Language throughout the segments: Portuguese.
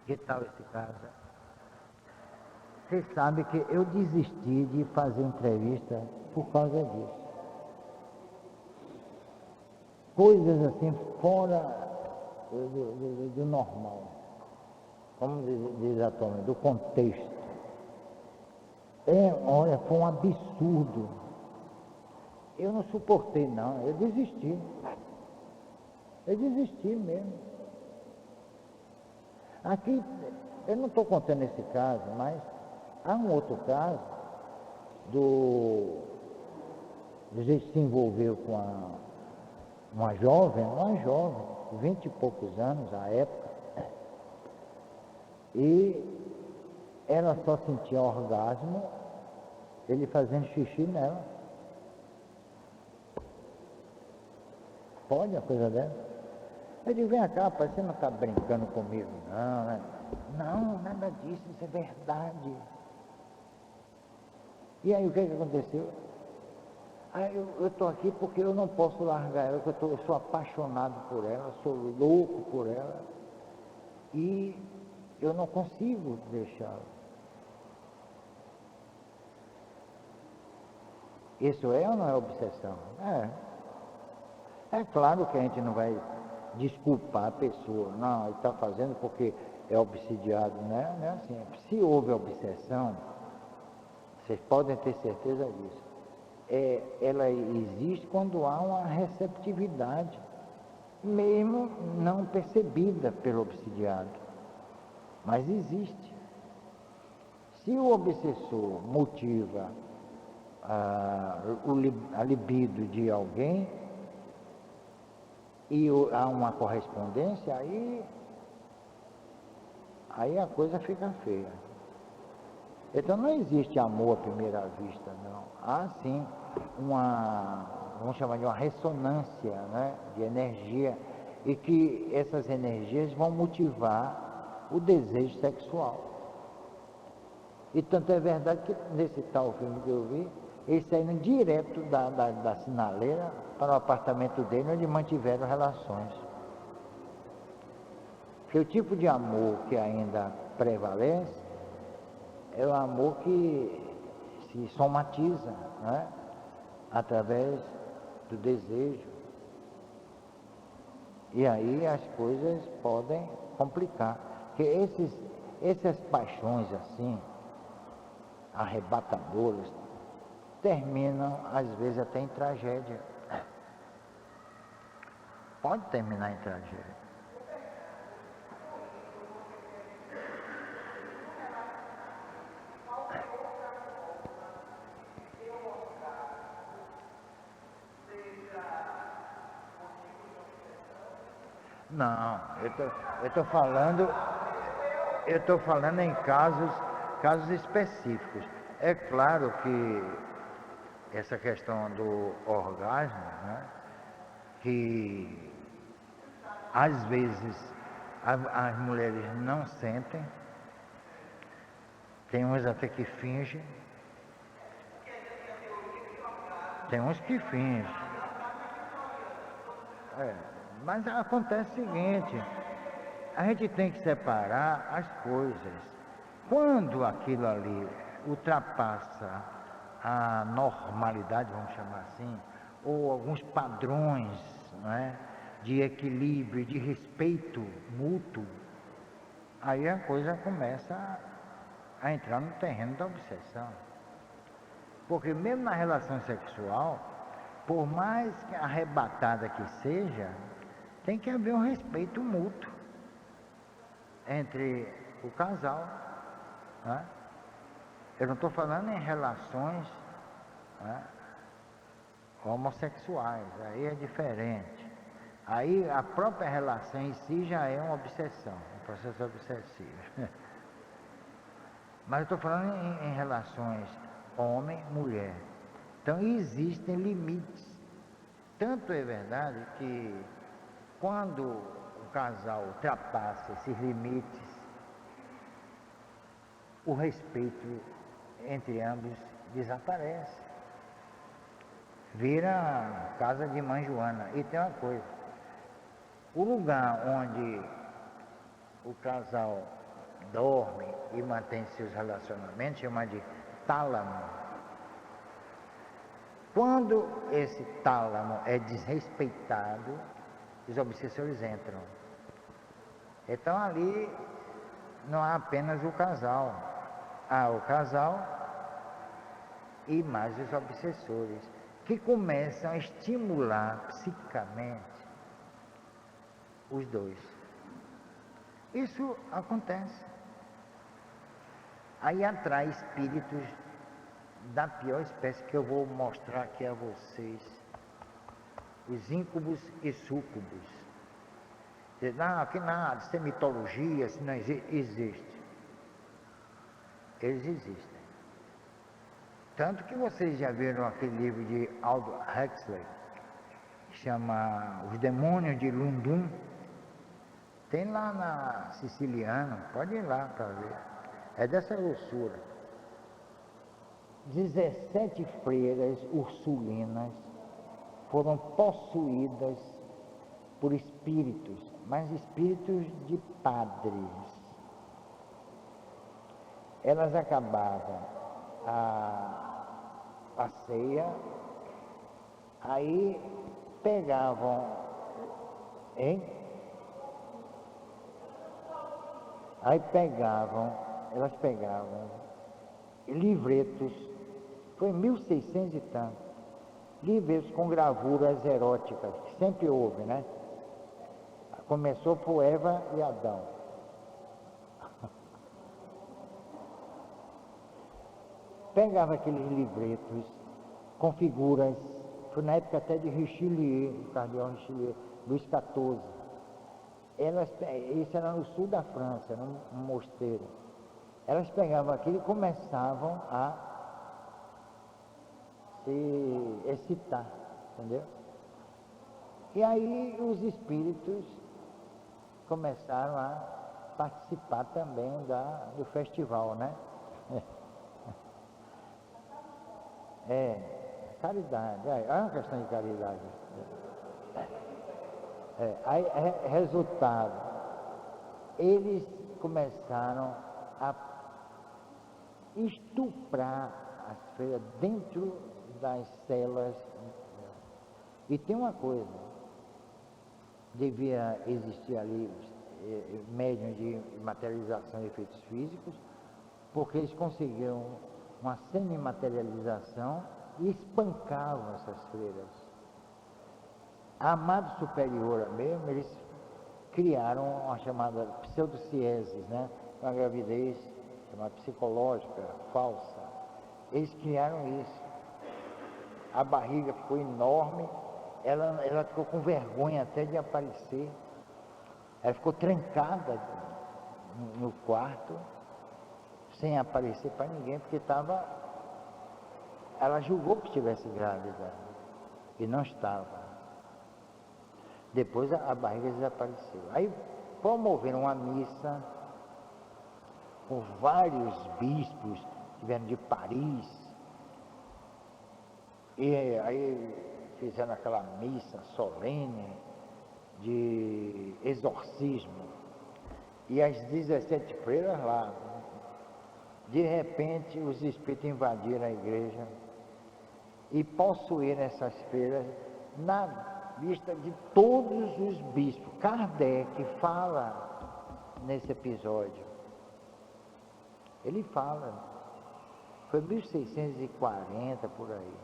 Que tal esse caso? Vocês sabem que eu desisti de fazer entrevista por causa disso. Coisas assim fora do normal, como diz atualmente, do contexto. Olha, foi um absurdo. Eu não suportei não, eu desisti. Eu desisti mesmo. Aqui, eu não estou contando esse caso, mas há um outro caso do jeito que se envolveu com uma jovem, 20 e poucos anos à época, e ela só sentia orgasmo ele fazendo xixi nela. Pode uma coisa dessa? Eu digo, vem cá, rapaz, você não está brincando comigo, não, né? Não, nada disso, isso é verdade. E aí o que aconteceu? Aí eu estou aqui porque eu não posso largar ela, porque eu sou apaixonado por ela, sou louco por ela, e eu não consigo deixá-la. Isso é ou não é obsessão? É claro que a gente não vai desculpar a pessoa, não, ele está fazendo porque é obsidiado, né? Não é assim. Se houve obsessão, vocês podem ter certeza disso. Ela existe quando há uma receptividade, mesmo não percebida pelo obsidiado, mas existe. Se o obsessor motiva a libido de alguém e há uma correspondência, aí a coisa fica feia. Então não existe amor à primeira vista, não. Há sim vamos chamar de uma ressonância, né, de energia, e que essas energias vão motivar o desejo sexual. E tanto é verdade que nesse tal filme que eu vi, eles saíram direto da sinaleira para o apartamento dele, onde mantiveram relações. Porque o tipo de amor que ainda prevalece é o amor que se somatiza, né? Através do desejo. E aí as coisas podem complicar. Porque essas paixões assim, arrebatadoras, terminam às vezes até em tragédia. Pode terminar em tragédia. Não, eu estou falando em casos específicos. É claro que essa questão do orgasmo, né, que às vezes as mulheres não sentem, tem uns até que fingem, tem uns que fingem. Mas acontece o seguinte, a gente tem que separar as coisas. Quando aquilo ali ultrapassa a normalidade, vamos chamar assim, ou alguns padrões, né, de equilíbrio, de respeito mútuo, aí a coisa começa a entrar no terreno da obsessão. Porque mesmo na relação sexual, por mais arrebatada que seja, tem que haver um respeito mútuo entre o casal, né? Eu não estou falando em relações, né, homossexuais, aí é diferente. Aí a própria relação em si já é uma obsessão, um processo obsessivo. Mas eu estou falando em relações homem-mulher. Então existem limites. Tanto é verdade que quando o casal ultrapassa esses limites, o respeito entre ambos desaparece. Vira casa de mãe Joana. E tem uma coisa, o lugar onde o casal dorme e mantém seus relacionamentos, chama de tálamo. Quando esse tálamo é desrespeitado, os obsessores entram. Então ali não há apenas o casal, há o casal e mais os obsessores, que começam a estimular psicamente os dois. Isso acontece. Aí atrai espíritos da pior espécie, que eu vou mostrar aqui a vocês. Os íncubos e súcubos. Não, que nada, isso é mitologia, isso não existe. Eles existem. Tanto que vocês já viram aquele livro de Aldous Huxley, que chama Os Demônios de Lundum. Tem lá na Siciliana, pode ir lá para ver. É dessa grossura. 17 freiras ursulinas foram possuídas por espíritos, mas espíritos de padres. Elas acabavam a ceia, aí pegavam, elas pegavam livretos, foi em 1600 e tanto, livretos com gravuras eróticas, que sempre houve, né? Começou por Eva e Adão. Pegava aqueles livretos com figuras, foi na época até de Richelieu, o cardeal Richelieu, Luís XIV. Isso era no sul da França, num mosteiro. Elas pegavam aquilo e começavam a se excitar, entendeu? E aí os espíritos começaram a participar também do festival, né? Caridade, é uma questão de caridade. Aí, resultado, eles começaram a estuprar as freiras dentro das celas. E tem uma coisa, devia existir ali médiums de materialização de efeitos físicos, porque eles conseguiam uma semimaterialização e espancavam essas freiras. A Amado Superiora mesmo, eles criaram uma chamada pseudocieses, né? Uma gravidez chamada psicológica, falsa. Eles criaram isso. A barriga ficou enorme, ela ficou com vergonha até de aparecer. Ela ficou trancada no quarto, sem aparecer para ninguém, porque ela julgou que estivesse grávida, e não estava. Depois a barriga desapareceu. Aí promoveram uma missa com vários bispos que vieram de Paris. E aí fizeram aquela missa solene de exorcismo. E as 17 freiras lá, de repente os espíritos invadiram a igreja e possuíram essas freiras na vista de todos os bispos. Kardec fala nesse episódio. Ele fala, foi 1640 por aí.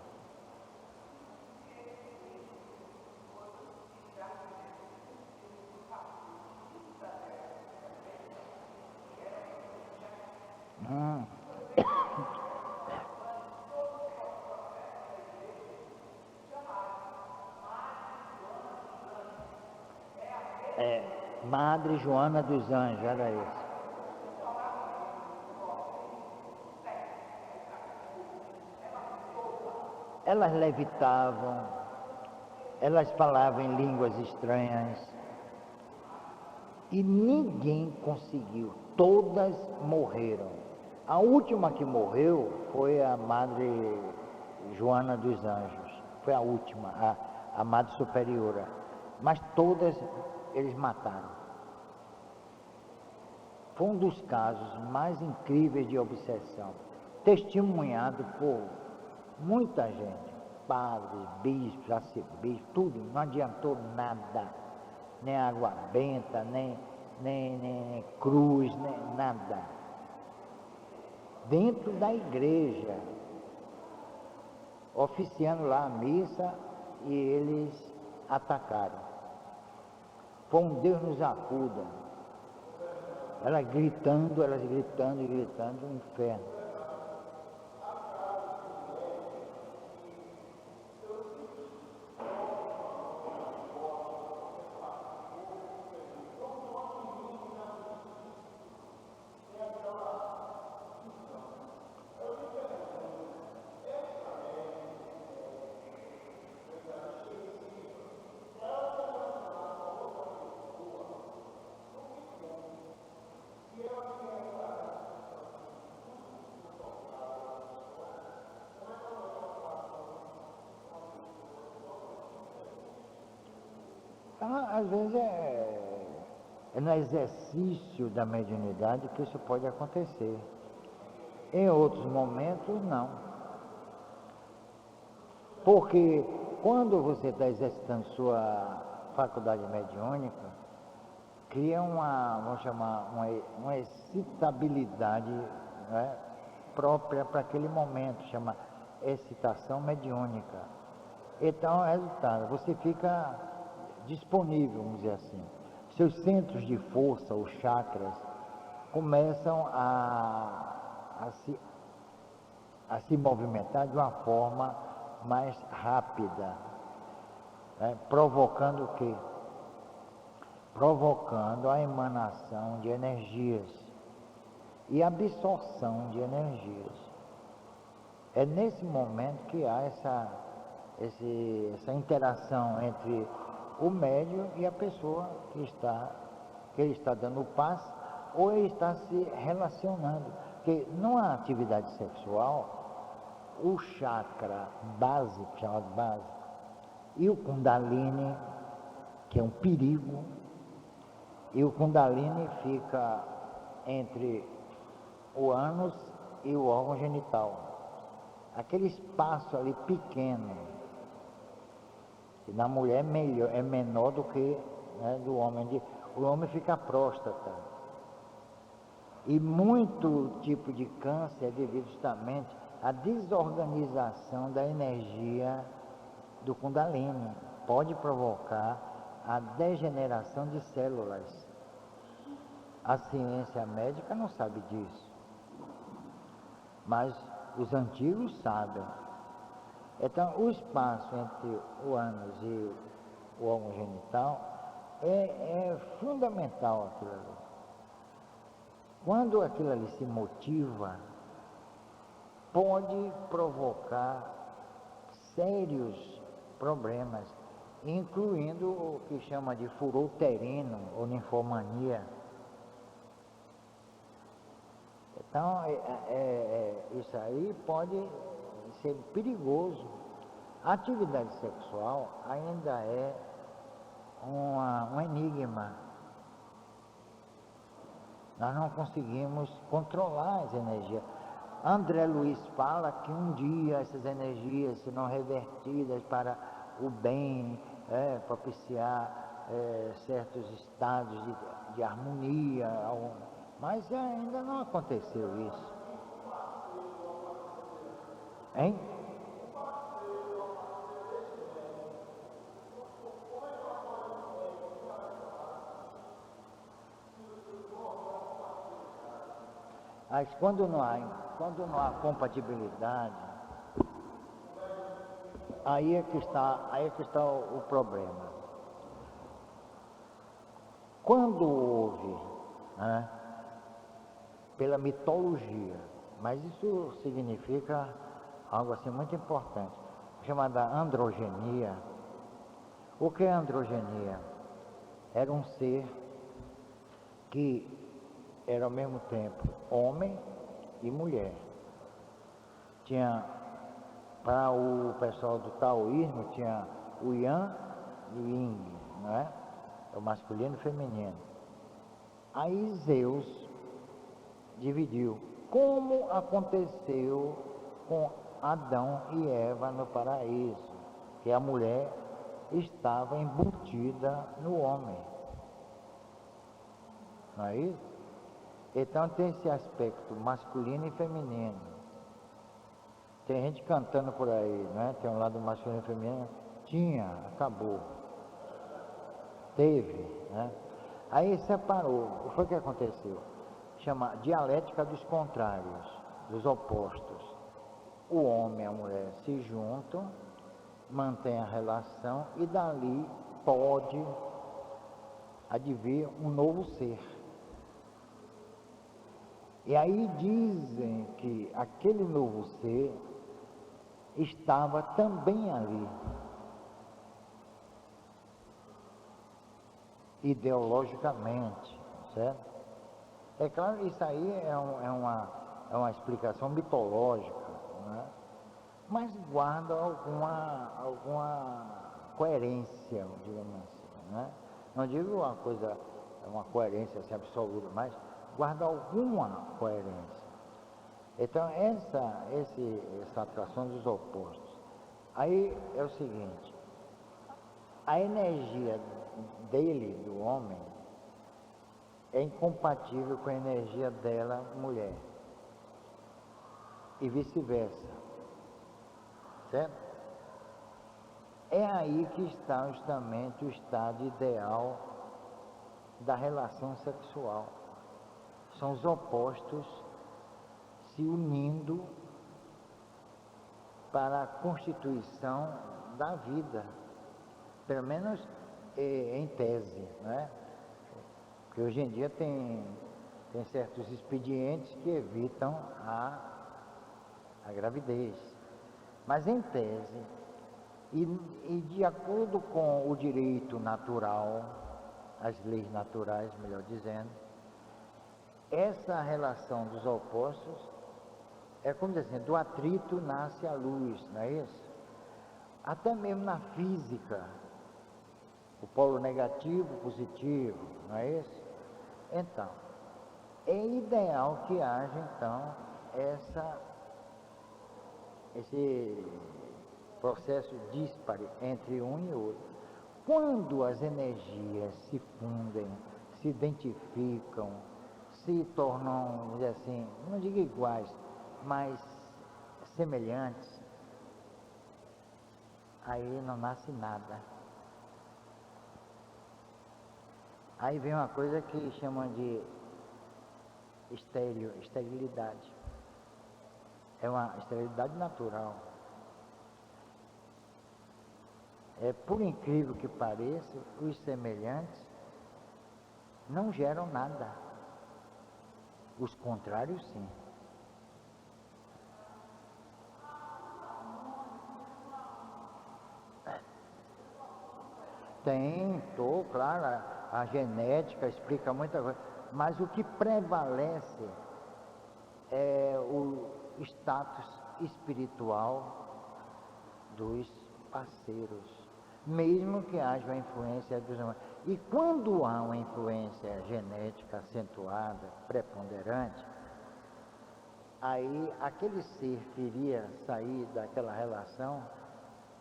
Madre Joana dos Anjos, era isso. Elas levitavam, elas falavam em línguas estranhas e ninguém conseguiu, todas morreram. A última que morreu foi a Madre Joana dos Anjos, foi a última, a Madre Superiora, mas todas eles mataram. foi um dos casos mais incríveis de obsessão, testemunhado por muita gente, padres, bispos, arcebispos, tudo, não adiantou nada, nem água benta, nem cruz, nem nada. Dentro da igreja, oficiando lá a missa, e eles atacaram. Foi um Deus nos acuda. Elas gritando e gritando, o inferno. Às vezes é no exercício da mediunidade que isso pode acontecer. Em outros momentos, não. Porque quando você está exercitando sua faculdade mediúnica, cria vamos chamar, uma excitabilidade, né, própria para aquele momento, chama excitação mediúnica. Então, é resultado, você fica disponível, vamos dizer assim. Seus centros de força, os chakras, começam a se movimentar de uma forma mais rápida, né? Provocando o quê? Provocando a emanação de energias e absorção de energias. É nesse momento que há essa interação entre o médium e a pessoa que ele está dando o passe, ou ele está se relacionando. Porque numa atividade sexual, o chakra básico, chamado básico, e o Kundalini, que é um perigo, e o Kundalini fica entre o ânus e o órgão genital. Aquele espaço ali pequeno, que na mulher é menor do que, né, do homem. O homem fica a próstata. E muito tipo de câncer é devido justamente à desorganização da energia do Kundalini. Pode provocar a degeneração de células. A ciência médica não sabe disso, mas os antigos sabem. Então, o espaço entre o ânus e o órgão genital é fundamental aquilo ali. Quando aquilo ali se motiva, pode provocar sérios problemas, incluindo o que chama de furor uterino ou ninfomania. Então, isso aí pode ser perigoso. A atividade sexual ainda é um enigma. Nós não conseguimos controlar as energias. André Luiz fala que um dia essas energias serão revertidas para o bem, propiciar certos estados de harmonia, mas ainda não aconteceu isso. Hein? Mas quando não há compatibilidade, aí é que está o problema. Quando houve, né, pela mitologia, mas isso significa algo assim muito importante, chamada androgenia. O que é androgenia? Era um ser que era ao mesmo tempo homem e mulher. Tinha, para o pessoal do taoísmo, tinha o yang e o yin, não é? O masculino e o feminino. Aí Zeus dividiu, como aconteceu com Adão e Eva no paraíso, que a mulher estava embutida no homem, não é isso? Então tem esse aspecto masculino e feminino. Tem gente cantando por aí, né? Tem um lado masculino e feminino. Tinha, acabou. Teve, né? Aí separou. O que foi que aconteceu? Chama dialética dos contrários, dos opostos. O homem e a mulher se juntam, mantêm a relação e dali pode advir um novo ser. E aí dizem que aquele novo ser estava também ali, ideologicamente, certo? É claro, isso aí é uma explicação mitológica, né? Mas guarda alguma coerência, digamos assim, né? Não digo uma coerência assim, absoluta, mas guarda alguma coerência. Então, essa atração dos opostos. Aí é o seguinte, a energia dele, do homem, é incompatível com a energia dela, mulher. E vice-versa. Certo? É aí que está justamente o estado ideal da relação sexual. São os opostos se unindo para a constituição da vida, pelo menos em tese, né? Porque hoje em dia tem certos expedientes que evitam a gravidez, mas em tese, e de acordo com o direito natural, as leis naturais, melhor dizendo, essa relação dos opostos é como dizer, do atrito nasce a luz, não é isso? Até mesmo na física, o polo negativo, positivo, não é isso? Então, é ideal que haja então esse processo díspare entre um e outro. Quando as energias se fundem, se identificam, se tornam, vamos dizer assim, não digo iguais, mas semelhantes, aí não nasce nada. Aí vem uma coisa que chamam de esterilidade. É uma esterilidade natural. Por incrível que pareça, os semelhantes não geram nada. Os contrários, sim. Claro, a genética explica muita coisa, mas o que prevalece é o status espiritual dos parceiros, mesmo que haja uma influência dos humanos. E quando há uma influência genética acentuada, preponderante, aí aquele ser que iria sair daquela relação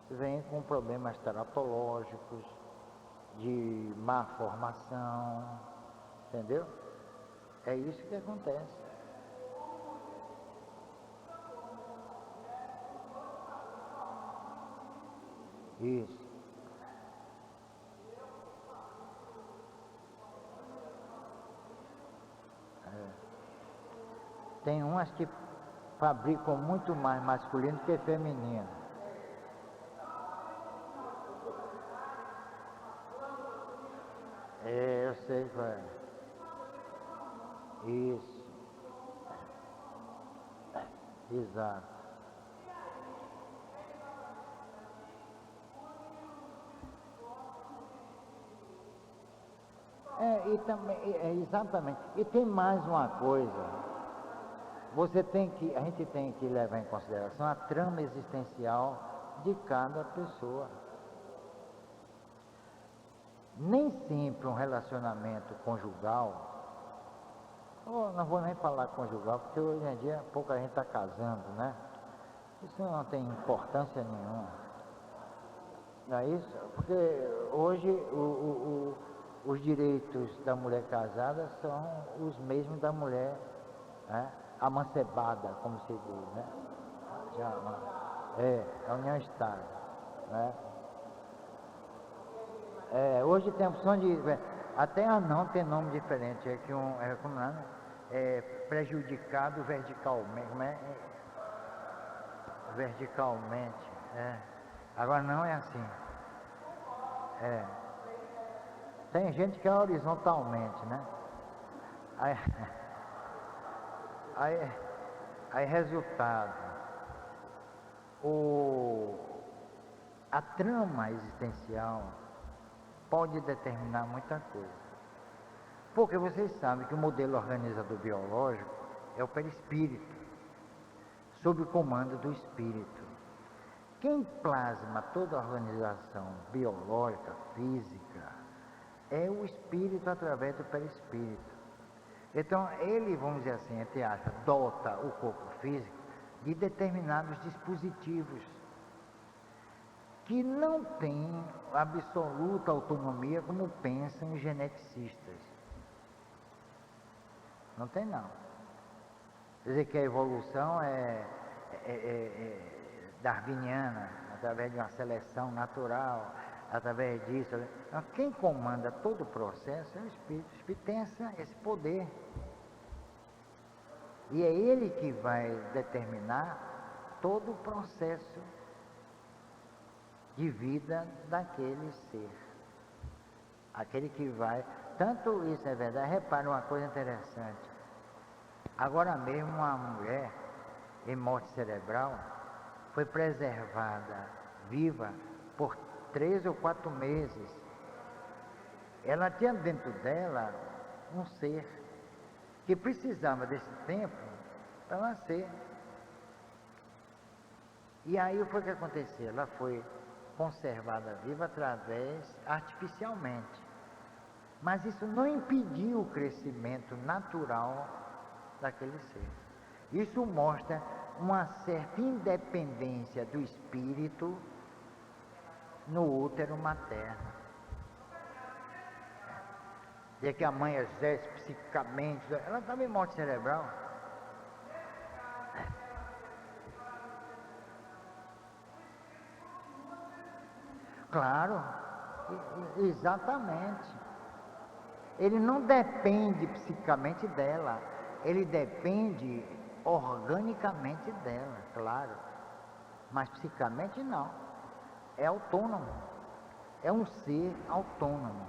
vem com problemas teratológicos, de má formação, entendeu? É isso que acontece. Isso. Tem umas que fabricam muito mais masculino que feminino. Eu sei qual é. Isso. Exato. E também, exatamente. E tem mais uma coisa. A gente tem que levar em consideração a trama existencial de cada pessoa. Nem sempre um relacionamento conjugal Não vou nem falar conjugal, porque hoje em dia pouca gente está casando, né? Isso não tem importância nenhuma. Não é isso? Porque hoje os direitos da mulher casada são os mesmos da mulher, né, amancebada, como se diz, né? A união estável, né? Hoje tem a opção de... Até anão tem nome diferente, como é prejudicado verticalmente, como é? Verticalmente, Agora não é assim. Tem gente que é horizontalmente, né? Aí, aí resultado, a trama existencial pode determinar muita coisa. Porque vocês sabem que o modelo organizador biológico é o perispírito, sob o comando do espírito. Quem plasma toda a organização biológica, física, é o espírito através do perispírito. Então, ele, vamos dizer assim, entre aspas, dota o corpo físico de determinados dispositivos que não têm absoluta autonomia como pensam os geneticistas. Não tem, não. Quer dizer que a evolução é darwiniana, através de uma seleção natural, através disso. Então, quem comanda todo o processo é o espírito. O espírito tem esse poder. E é ele que vai determinar todo o processo de vida daquele ser. Aquele que vai... Tanto isso é verdade, repara uma coisa interessante. Agora mesmo uma mulher em morte cerebral foi preservada viva por 3 ou 4 meses. Ela tinha dentro dela um ser que precisava desse tempo para nascer. E aí o que foi que aconteceu? Ela foi conservada viva artificialmente. Mas isso não impediu o crescimento natural daquele ser. Isso mostra uma certa independência do espírito no útero materno. E que a mãe exerce psicicamente, ela estava em morte cerebral. Claro, exatamente. Ele não depende psicicamente dela, ele depende organicamente dela, claro. Mas psicicamente não. É autônomo. É um ser autônomo.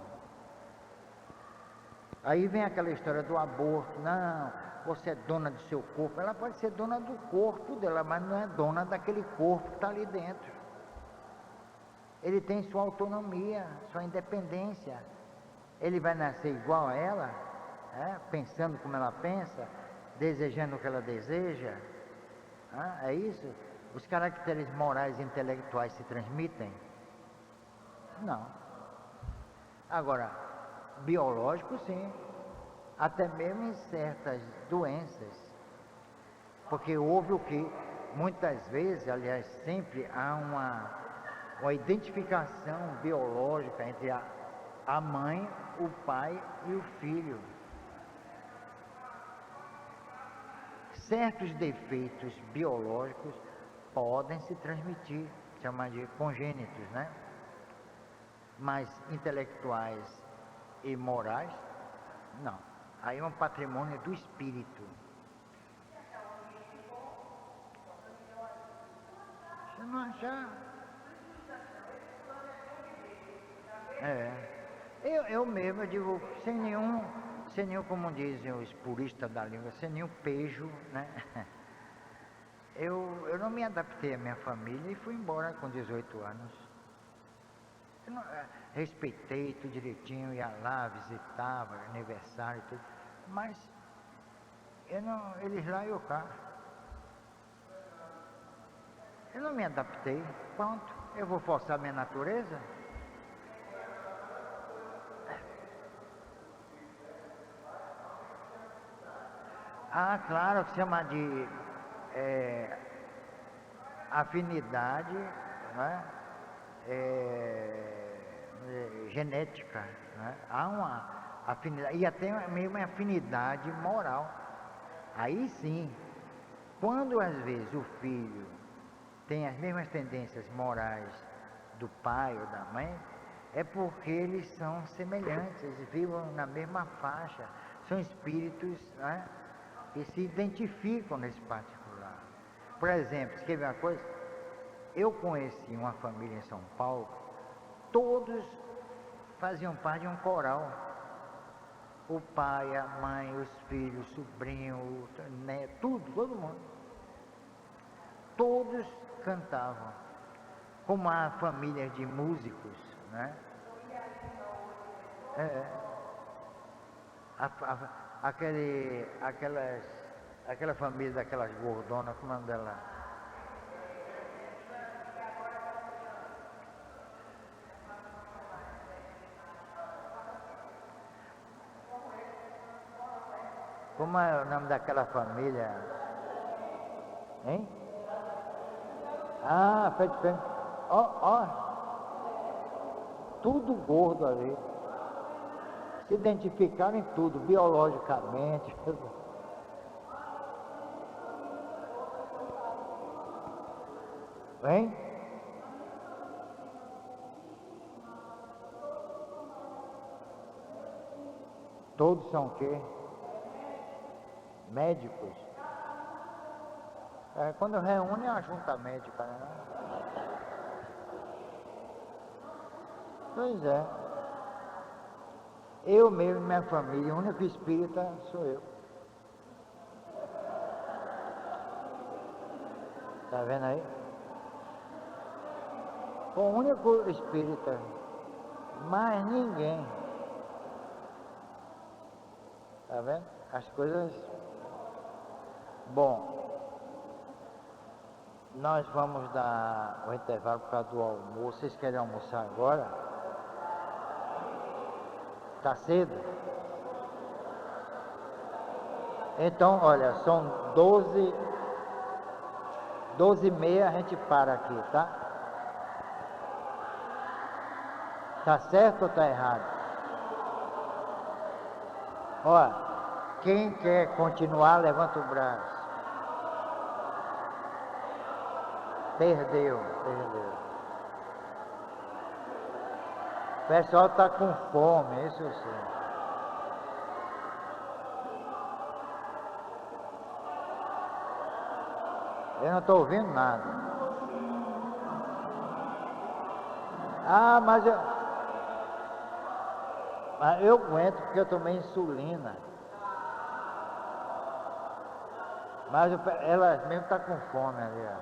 Aí vem aquela história do aborto. Não, você é dona do seu corpo. Ela pode ser dona do corpo dela, mas não é dona daquele corpo que está ali dentro. Ele tem sua autonomia, sua independência. Ele vai nascer igual a ela, pensando como ela pensa, desejando o que ela deseja. É isso? Os caracteres morais e intelectuais se transmitem? Não. Agora, biológico sim, até mesmo em certas doenças. Porque houve o que, muitas vezes, aliás, sempre há uma identificação biológica entre a mãe, o pai e o filho. Certos defeitos biológicos podem se transmitir, chamar de congênitos, né? Mas intelectuais e morais, não. Aí é um patrimônio do espírito. Você não achar? Eu mesmo, eu digo, sem nenhum, como dizem os puristas da língua, sem nenhum pejo, né? Eu não me adaptei à minha família e fui embora com 18 anos. Respeitei tudo direitinho, ia lá, visitava, aniversário e tudo, mas eles lá e eu cá. Eu não me adaptei, pronto. Eu vou forçar minha natureza? Ah, claro, que chama de afinidade, né? Genética, né? Há uma afinidade, e até mesmo uma afinidade moral. Aí sim, quando às vezes o filho tem as mesmas tendências morais do pai ou da mãe, é porque eles são semelhantes, eles vivem na mesma faixa, são espíritos, né, que se identificam nesse particular. Por exemplo, você quer ver uma coisa? Eu conheci uma família em São Paulo, todos faziam parte de um coral. O pai, a mãe, os filhos, o sobrinho, o neto, todo mundo. Todos cantavam, como há famílias de músicos, né? Aquela família daquelas gordonas, como é o nome dela? Como é o nome daquela família? Hein? Ah, feito. Ó, tudo gordo ali. Se identificaram em tudo, biologicamente. Hein? Todos são o quê? Médicos. Quando reúne a junta médica, né? Pois é. Eu mesmo, minha família, o único espírita sou eu. Tá vendo aí? O único espírita, mais ninguém. Tá vendo? As coisas. Bom, nós vamos dar o intervalo por causa do almoço. Vocês querem almoçar agora? Tá cedo? Então, olha, são 12h30, a gente para aqui, tá? Tá certo ou tá errado? Olha, quem quer continuar, levanta o braço. Perdeu. O pessoal está com fome, isso eu sei. Eu não estou ouvindo nada. Ah, mas eu aguento porque eu tomei insulina. Mas ela mesmo está com fome ali, ó.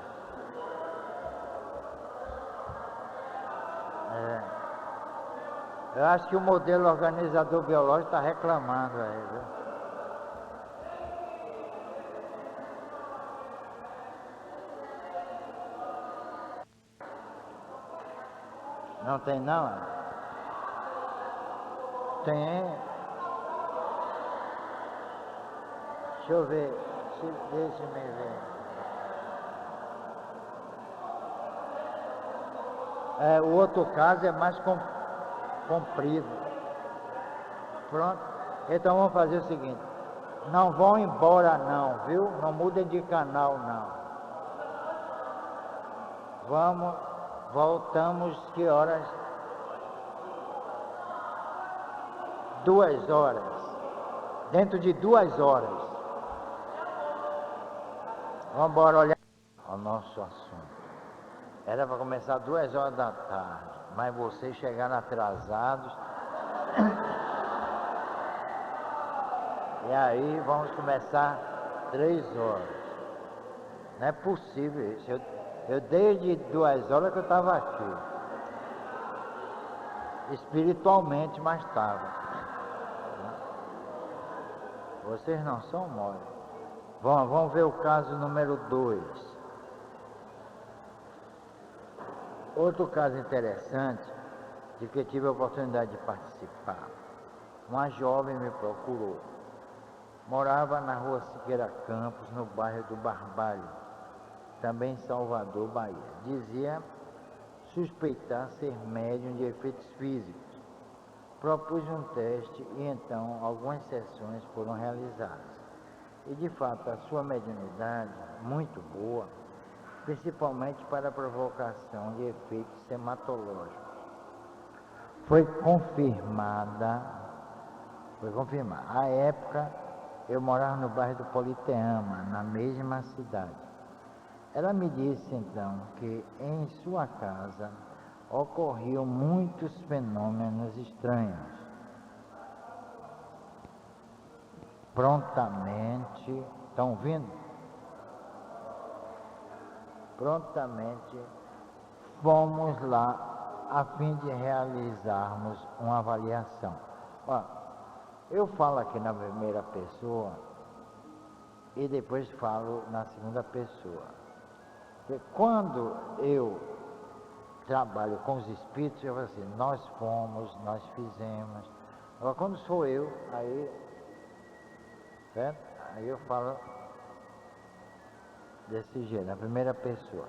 Eu acho que o modelo organizador biológico está reclamando aí, viu? Não tem não? Tem. Deixa eu ver. Deixa eu ver. O outro caso é mais comprido. Pronto. Então vamos fazer o seguinte. Não vão embora não, viu? Não mudem de canal não. Voltamos que horas? 2 horas. Dentro de 2 horas. Vamos embora olhar o nosso assunto. Era para começar 2 horas da tarde, mas vocês chegaram atrasados. E aí vamos começar 3 horas. Não é possível isso. Eu desde 2 horas que eu estava aqui. Espiritualmente, mas estava. Vocês não são moles. Vamos ver o caso número 2. Outro caso interessante, de que tive a oportunidade de participar. Uma jovem me procurou, Morava na rua Siqueira Campos, no bairro do Barbalho, também em Salvador, Bahia. Dizia suspeitar ser médium de efeitos físicos. Propus um teste e então algumas sessões foram realizadas. E de fato a sua mediunidade, muito boa, principalmente para a provocação de efeitos hematológicos, foi confirmada. À época, eu morava no bairro do Politeama, na mesma cidade. Ela me disse então que em sua casa ocorriam muitos fenômenos estranhos. Prontamente, estão ouvindo? Prontamente fomos lá a fim de realizarmos uma avaliação. Ó, eu falo aqui na primeira pessoa e depois falo na segunda pessoa. Porque quando eu trabalho com os espíritos, eu falo assim, nós fomos, nós fizemos. Agora quando sou eu, certo? Aí eu falo desse jeito, na primeira pessoa.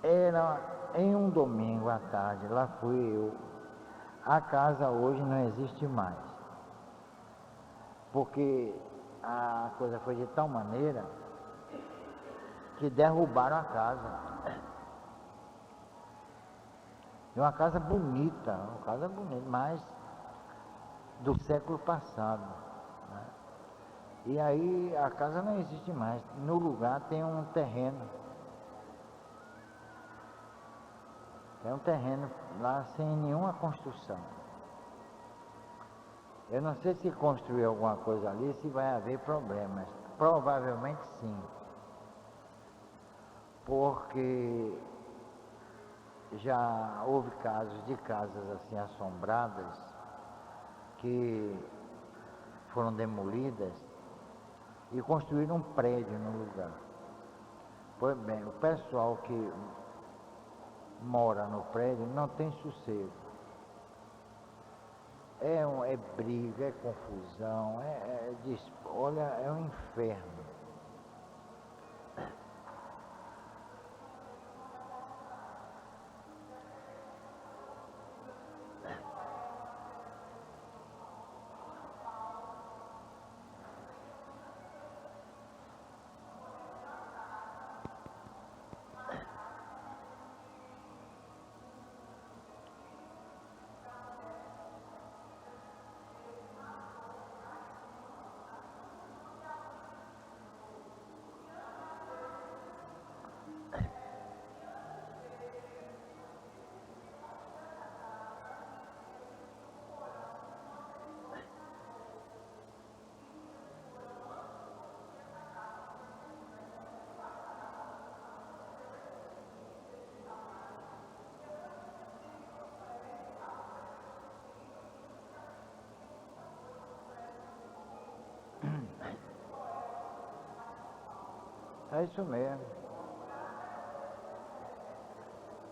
Era em um domingo à tarde, lá fui eu. A casa hoje não existe mais, porque a coisa foi de tal maneira que derrubaram a casa. É uma casa bonita, mas do século passado, né? E aí a casa não existe mais. No lugar tem um terreno. Tem um terreno lá sem nenhuma construção. Eu não sei se construir alguma coisa ali, se vai haver problemas. Provavelmente sim. Porque já houve casos de casas assim assombradas que foram demolidas e construíram um prédio no lugar. Pois bem, o pessoal que mora no prédio não tem sossego. É briga, é confusão, olha, é um inferno. É isso mesmo.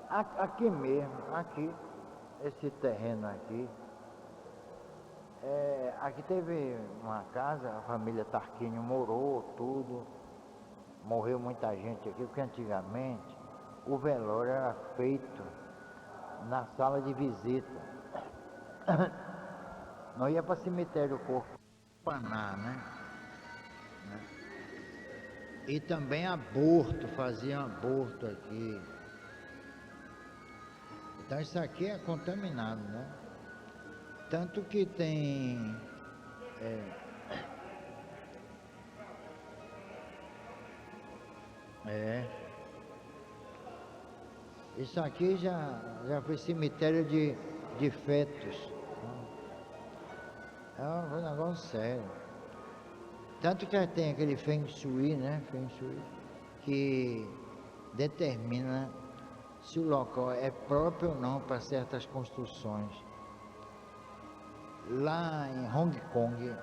Aqui mesmo, esse terreno aqui, aqui teve uma casa, a família Tarquínio morou, tudo, morreu muita gente aqui, porque antigamente o velório era feito na sala de visita. Não ia para cemitério o corpo, panar, né? E também aborto, faziam aborto aqui. Então isso aqui é contaminado, né? Tanto que tem isso aqui já foi cemitério de fetos. É um negócio sério. Tanto que tem aquele Feng Shui, né? Feng Shui, que determina se o local é próprio ou não para certas construções. Lá em Hong Kong,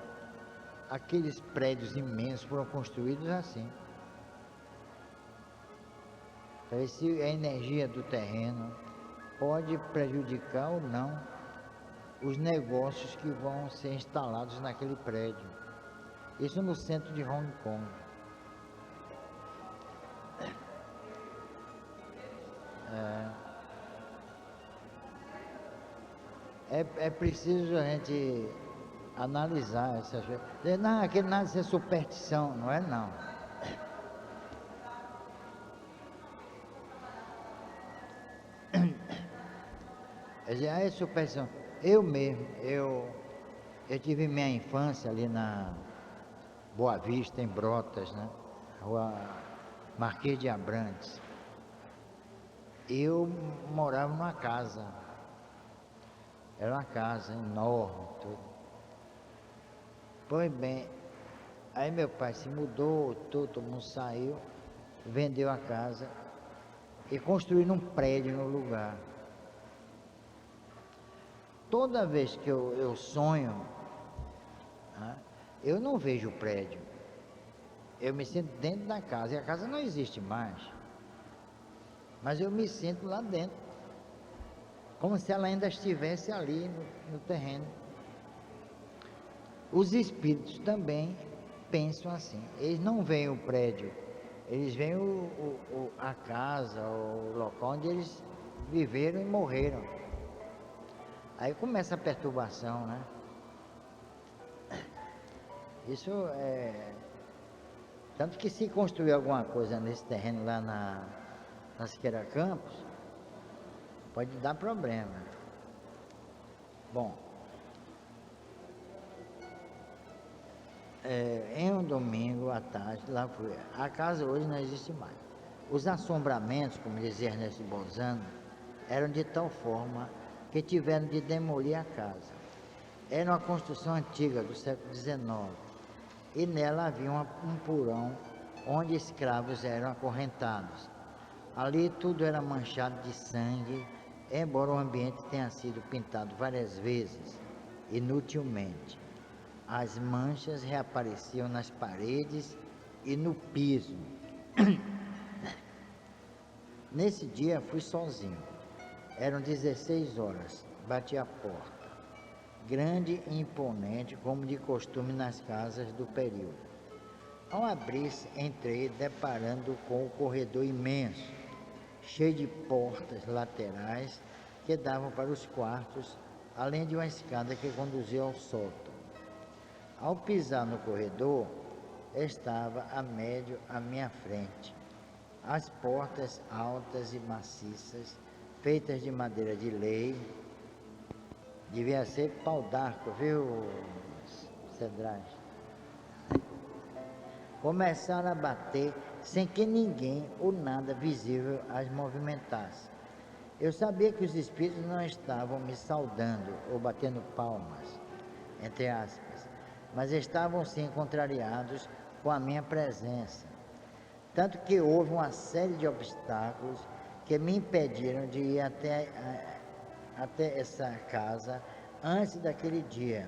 aqueles prédios imensos foram construídos assim. Para ver se a energia do terreno pode prejudicar ou não os negócios que vão ser instalados naquele prédio. Isso no centro de Hong Kong. É preciso a gente analisar essas coisas. Não, aquele nada de superstição, não é não. É superstição. Eu mesmo, eu tive minha infância ali na Boa Vista, em Brotas, né? Rua Marquês de Abrantes. Eu morava numa casa. Era uma casa enorme, tudo. Pois bem, aí meu pai se mudou, todo mundo saiu, vendeu a casa e construíram um prédio no lugar. Toda vez que eu sonho, né, eu não vejo o prédio. Eu me sinto dentro da casa, e a casa não existe mais. Mas eu me sinto lá dentro, como se ela ainda estivesse ali no terreno. Os espíritos também pensam assim, eles não veem o prédio, eles veem a casa, o local onde eles viveram e morreram. Aí começa a perturbação, né? Isso é... Tanto que se construir alguma coisa nesse terreno lá na Siqueira Campos, pode dar problema. Bom, em um domingo à tarde, lá fui. A casa hoje não existe mais. Os assombramentos, como dizia Ernesto Bolzano, eram de tal forma que tiveram de demolir a casa. Era uma construção antiga do século XIX e nela havia um porão onde escravos eram acorrentados. Ali tudo era manchado de sangue, embora o ambiente tenha sido pintado várias vezes, inutilmente. As manchas reapareciam nas paredes e no piso. Nesse dia fui sozinho. Eram 16 horas. Bati a porta. Grande e imponente, como de costume nas casas do período. Ao abrir-se, entrei deparando com o corredor imenso, cheio de portas laterais que davam para os quartos, além de uma escada que conduzia ao sótão. Ao pisar no corredor, estava a médio à minha frente. As portas altas e maciças, feitas de madeira de lei, devia ser pau d'arco, viu, Cedrais? Começaram a bater sem que ninguém ou nada visível as movimentasse. Eu sabia que os espíritos não estavam me saudando ou batendo palmas, entre aspas, mas estavam sim contrariados com a minha presença. Tanto que houve uma série de obstáculos que me impediram de ir até essa casa antes daquele dia.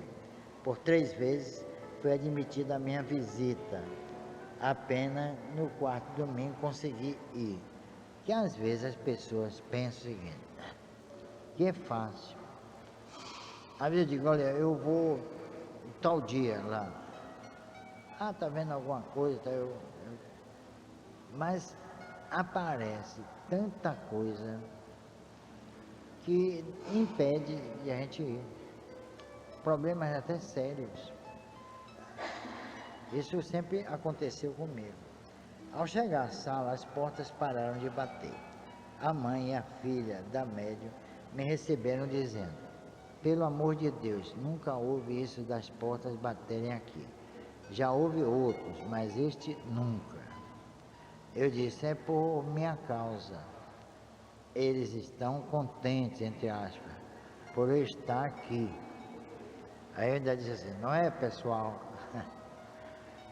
Por 3 vezes foi admitida a minha visita. Apenas no quarto domingo consegui ir. Que às vezes as pessoas pensam o seguinte, que é fácil. Às vezes eu digo, olha, eu vou tal dia lá. Ah, tá vendo alguma coisa? Tá, mas aparece tanta coisa que impede de a gente ir. Problemas até sérios. Isso sempre aconteceu comigo. Ao chegar à sala, as portas pararam de bater. A mãe e a filha da médium me receberam dizendo, pelo amor de Deus, nunca houve isso das portas baterem aqui. Já houve outros, mas este nunca. Eu disse, é por minha causa. Eles estão contentes, entre aspas, por eu estar aqui. Aí eu ainda disse assim, não é, pessoal?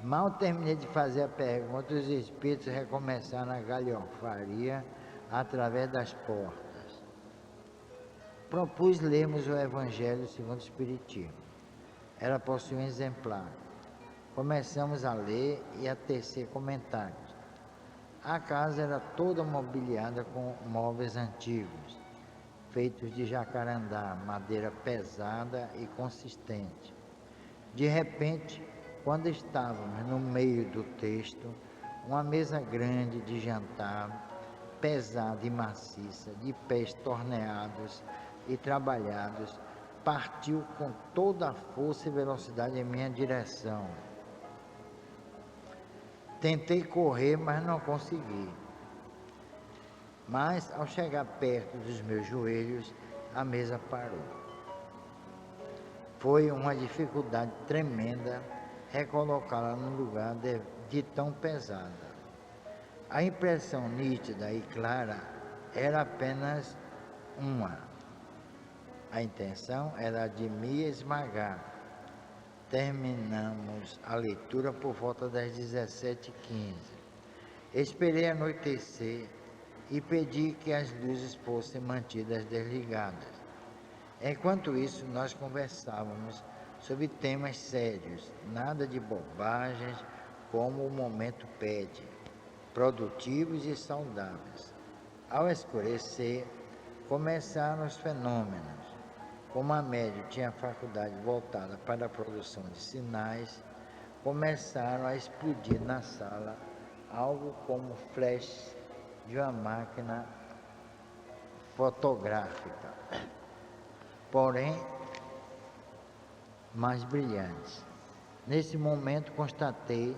Mal terminei de fazer a pergunta, os espíritos recomeçaram a galhofaria através das portas. Propus lermos o Evangelho segundo o Espiritismo. Ela possui um exemplar. Começamos a ler e a tecer comentários. A casa era toda mobiliada com móveis antigos, feitos de jacarandá, madeira pesada e consistente. De repente, quando estávamos no meio do texto, uma mesa grande de jantar, pesada e maciça, de pés torneados e trabalhados, partiu com toda a força e velocidade em minha direção. Tentei correr, mas não consegui. Mas, ao chegar perto dos meus joelhos, a mesa parou. Foi uma dificuldade tremenda recolocá-la no lugar de tão pesada. A impressão nítida e clara era apenas uma. A intenção era de me esmagar. Terminamos a leitura por volta das 17h15. Esperei anoitecer e pedi que as luzes fossem mantidas desligadas. Enquanto isso, nós conversávamos sobre temas sérios, nada de bobagens, como o momento pede, produtivos e saudáveis. Ao escurecer, começaram os fenômenos. Como a médium tinha a faculdade voltada para a produção de sinais, começaram a explodir na sala algo como flash de uma máquina fotográfica, porém mais brilhantes. Nesse momento constatei,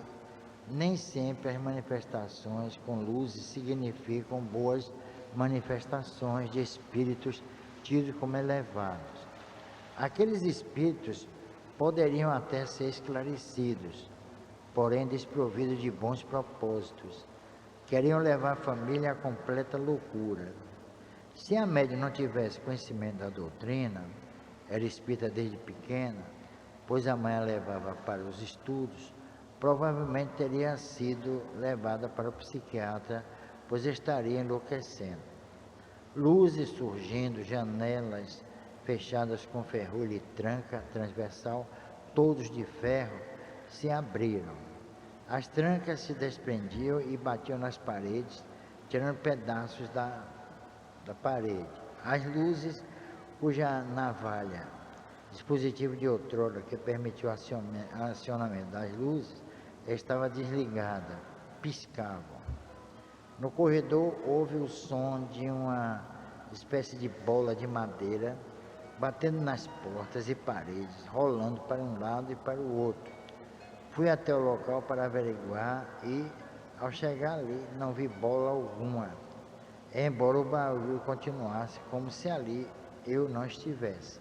nem sempre as manifestações com luzes significam boas manifestações de espíritos tidos como elevados. Aqueles espíritos poderiam até ser esclarecidos, porém desprovidos de bons propósitos. Queriam levar a família à completa loucura. Se a médium não tivesse conhecimento da doutrina, era espírita desde pequena, pois a mãe a levava para os estudos, provavelmente teria sido levada para o psiquiatra, pois estaria enlouquecendo. Luzes surgindo, janelas fechadas com ferrolho e tranca transversal, todos de ferro, se abriram. As trancas se desprendiam e batiam nas paredes, tirando pedaços da parede. As luzes, cuja navalha, dispositivo de outrora que permitiu o acionamento das luzes, estava desligada, piscavam. No corredor houve o som de uma espécie de bola de madeira batendo nas portas e paredes, rolando para um lado e para o outro. Fui até o local para averiguar e, ao chegar ali, não vi bola alguma, embora o barulho continuasse como se ali eu não estivesse.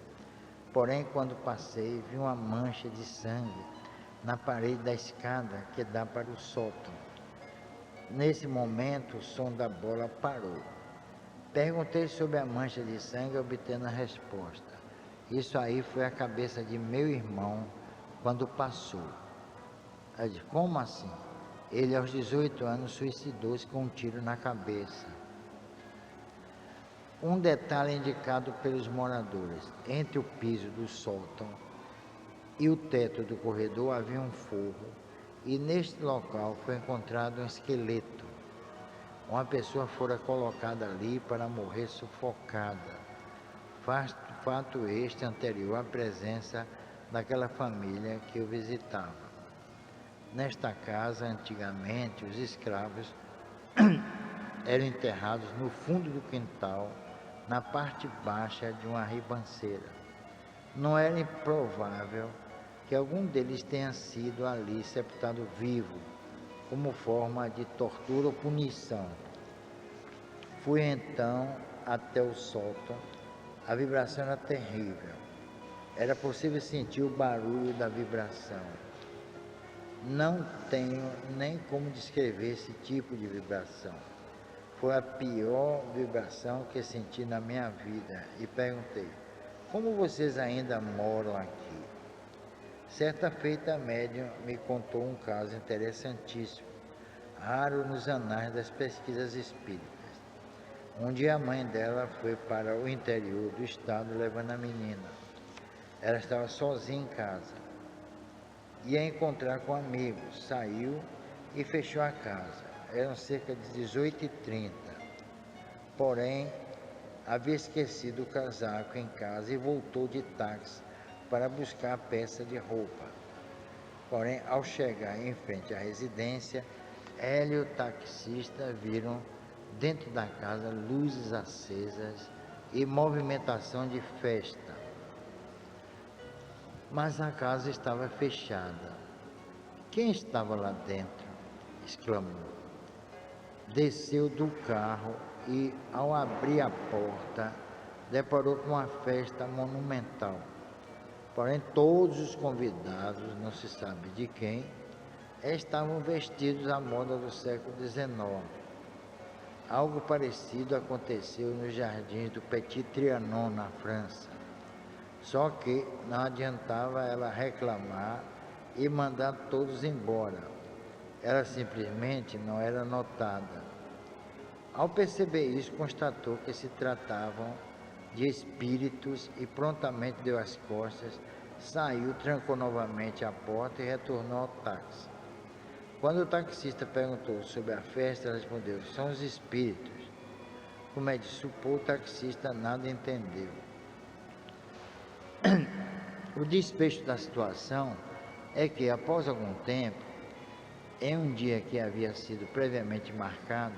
Porém, quando passei, vi uma mancha de sangue na parede da escada que dá para o sótão. Nesse momento, o som da bola parou. Perguntei sobre a mancha de sangue, obtendo a resposta. Isso aí foi a cabeça de meu irmão quando passou. Eu disse, como assim? Ele, aos 18 anos, suicidou-se com um tiro na cabeça. Um detalhe indicado pelos moradores: entre o piso do sótão e o teto do corredor havia um forro, e neste local foi encontrado um esqueleto. Uma pessoa fora colocada ali para morrer sufocada. Fato este anterior à presença daquela família que eu visitava. Nesta casa, antigamente, os escravos eram enterrados no fundo do quintal, na parte baixa de uma ribanceira. Não era improvável que algum deles tenha sido ali sepultado vivo, como forma de tortura ou punição. Fui então até o sótão. A vibração era terrível. Era possível sentir o barulho da vibração. Não tenho nem como descrever esse tipo de vibração. Foi a pior vibração que senti na minha vida e perguntei, como vocês ainda moram aqui? Certa feita, a médium me contou um caso interessantíssimo, raro nos anais das pesquisas espíritas. Um dia a mãe dela foi para o interior do estado levando a menina. Ela estava sozinha em casa. Ia encontrar com amigos, saiu e fechou a casa. Eram cerca de 18h30. Porém, havia esquecido o casaco em casa e voltou de táxi para buscar a peça de roupa. Porém, ao chegar em frente à residência, ela e o taxista viram dentro da casa luzes acesas e movimentação de festa. Mas a casa estava fechada. Quem estava lá dentro? Exclamou. Desceu do carro e, ao abrir a porta, deparou com uma festa monumental. Porém, todos os convidados, não se sabe de quem, estavam vestidos à moda do século XIX. Algo parecido aconteceu nos jardins do Petit Trianon, na França. Só que não adiantava ela reclamar e mandar todos embora. Ela simplesmente não era notada. Ao perceber isso, constatou que se tratavam de espíritos e prontamente deu as costas, saiu, trancou novamente a porta e retornou ao táxi. Quando o taxista perguntou sobre a festa, ela respondeu: são os espíritos. Como é de supor, o taxista nada entendeu. O desfecho da situação é que, após algum tempo, em um dia que havia sido previamente marcado,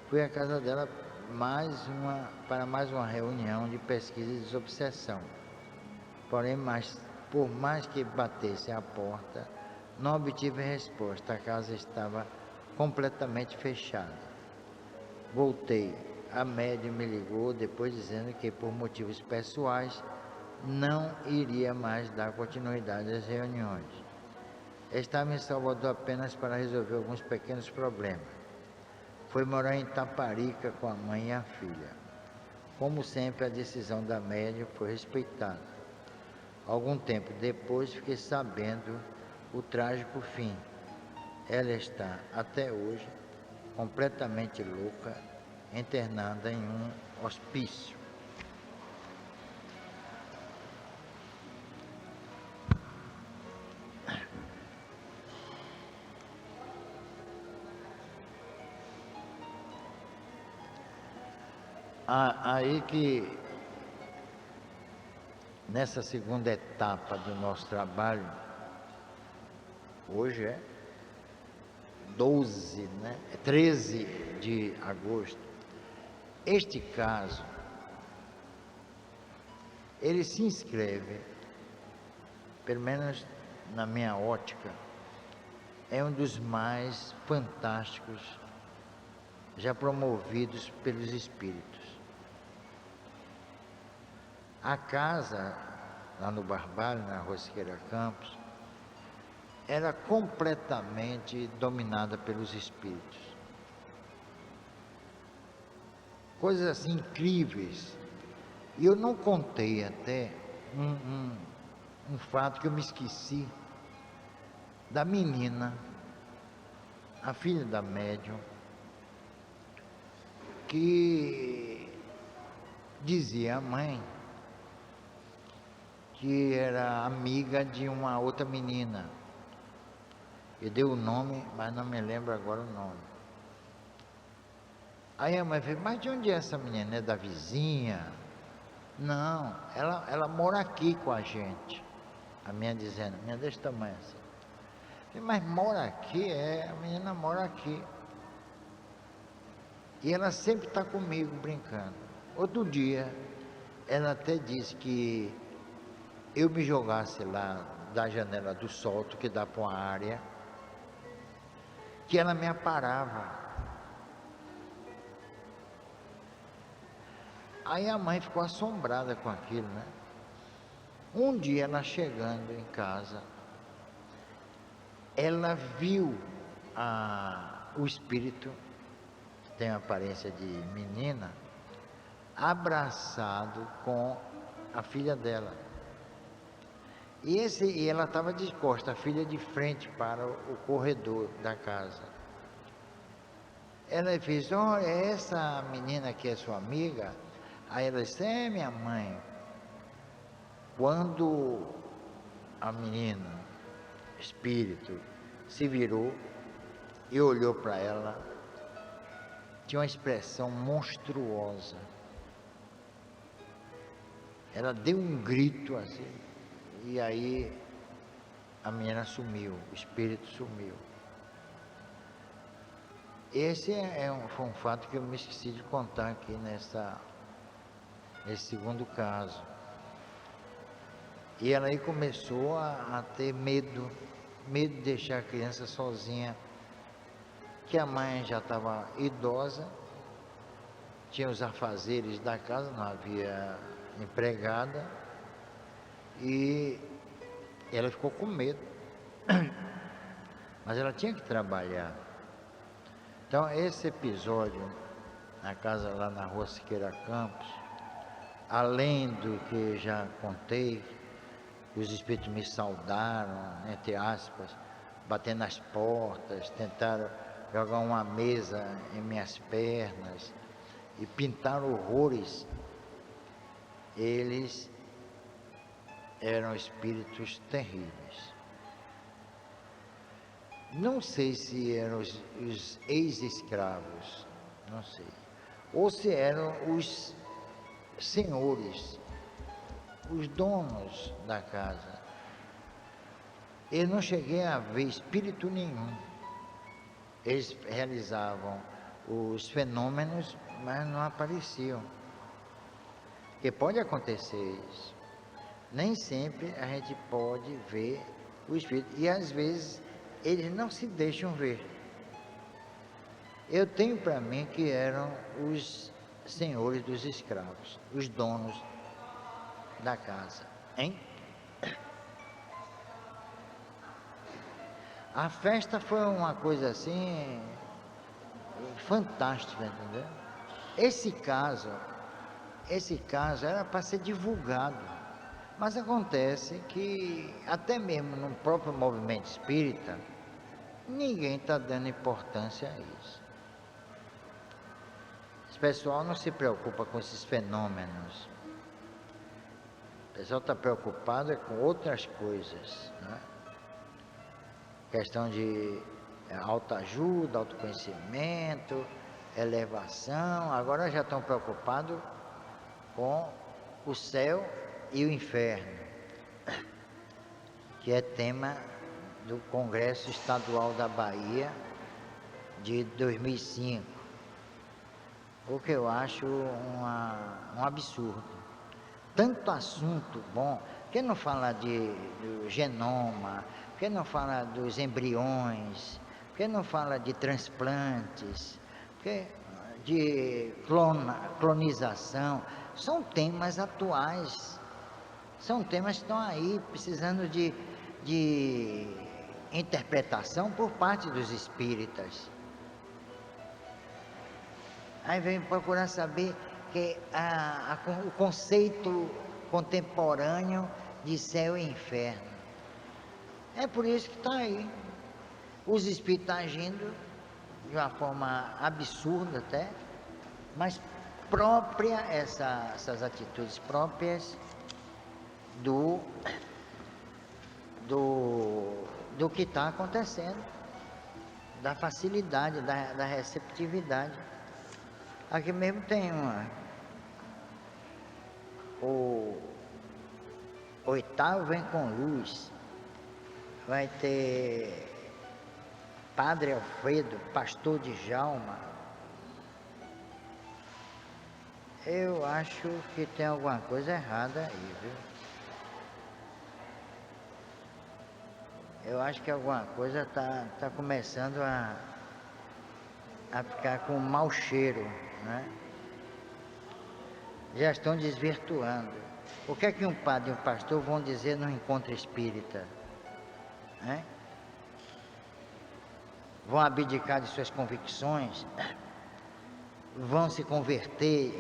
fui à casa dela para mais uma reunião de pesquisa e desobsessão. Porém, por mais que batesse à porta, não obtive resposta. A casa estava completamente fechada. Voltei. A médium me ligou depois dizendo que, por motivos pessoais, não iria mais dar continuidade às reuniões. Estava em Salvador apenas para resolver alguns pequenos problemas. Foi morar em Taparica com a mãe e a filha. Como sempre, a decisão da médium foi respeitada. Algum tempo depois, fiquei sabendo o trágico fim. Ela está, até hoje, completamente louca, internada em um hospício. Aí que, nessa segunda etapa do nosso trabalho, hoje é 13 de agosto, este caso, ele se inscreve, pelo menos na minha ótica, é um dos mais fantásticos já promovidos pelos espíritos. A casa, lá no Barbalho, na Rosqueira Campos, era completamente dominada pelos espíritos. Coisas assim incríveis. E eu não contei até um fato que eu me esqueci, da menina, a filha da médium, que dizia à mãe que era amiga de uma outra menina. Eu dei o nome, mas não me lembro agora o nome. Aí a mãe falou: mas de onde é essa menina? É da vizinha? Não, ela mora aqui com a gente. A minha dizendo, minha desse tamanho assim. Eu falei: mas mora aqui? É, a menina mora aqui. E ela sempre está comigo brincando. Outro dia, ela até disse que eu me jogasse lá da janela do solto, que dá para uma área, que ela me aparava. Aí a mãe ficou assombrada com aquilo, né? Um dia ela chegando em casa, ela viu o espírito, que tem a aparência de menina, abraçado com a filha dela. E ela estava disposta, a filha de frente para o corredor da casa. Ela fez: olha, essa menina que é sua amiga. Aí ela disse: é minha mãe. Quando a menina, espírito, se virou e olhou para ela, tinha uma expressão monstruosa. Ela deu um grito assim, e aí a menina sumiu, o espírito sumiu. Esse foi um fato que eu me esqueci de contar aqui nesse segundo caso. E ela aí começou a ter medo de deixar a criança sozinha, que a mãe já estava idosa, tinha os afazeres da casa, não havia empregada, e ela ficou com medo, mas ela tinha que trabalhar. Então esse episódio na casa lá na rua Siqueira Campos, além do que já contei, os espíritos me saudaram, entre aspas, batendo nas portas, tentaram jogar uma mesa em minhas pernas e pintaram horrores. Eles eram espíritos terríveis. Não sei se eram os ex-escravos, não sei, ou se eram os senhores, os donos da casa. Eu não cheguei a ver espírito nenhum. Eles realizavam os fenômenos, mas não apareciam. Porque pode acontecer isso. Nem sempre a gente pode ver o espírito. E às vezes eles não se deixam ver. Eu tenho para mim que eram os senhores dos escravos, os donos da casa, hein? A festa foi uma coisa assim fantástica, entendeu? Esse caso era para ser divulgado, mas acontece que até mesmo no próprio movimento espírita ninguém está dando importância a isso. Esse pessoal não se preocupa com esses fenômenos. O pessoal está preocupado com outras coisas, né? Questão de autoajuda, autoconhecimento, elevação. Agora já estão preocupados com o céu e o inferno, que é tema do Congresso Estadual da Bahia de 2005, o que eu acho um absurdo. Tanto assunto bom, que não fala do genoma, que não fala dos embriões, que não fala de transplantes, de clonização, são temas atuais, são temas que estão aí precisando de interpretação por parte dos espíritas. Aí vem procurar saber que o conceito contemporâneo de céu e inferno. É por isso que está aí. Os espíritos estão agindo de uma forma absurda até, mas própria, essas atitudes próprias do que está acontecendo, da facilidade, da receptividade. Aqui mesmo tem o oitavo vem com luz, vai ter Padre Alfredo, Pastor Djalma. Eu acho que tem alguma coisa errada aí, viu? Eu acho que alguma coisa está começando a ficar com mau cheiro, né? Já estão desvirtuando. O que é que um padre e um pastor vão dizer no encontro espírita? Né? Vão abdicar de suas convicções? Vão se converter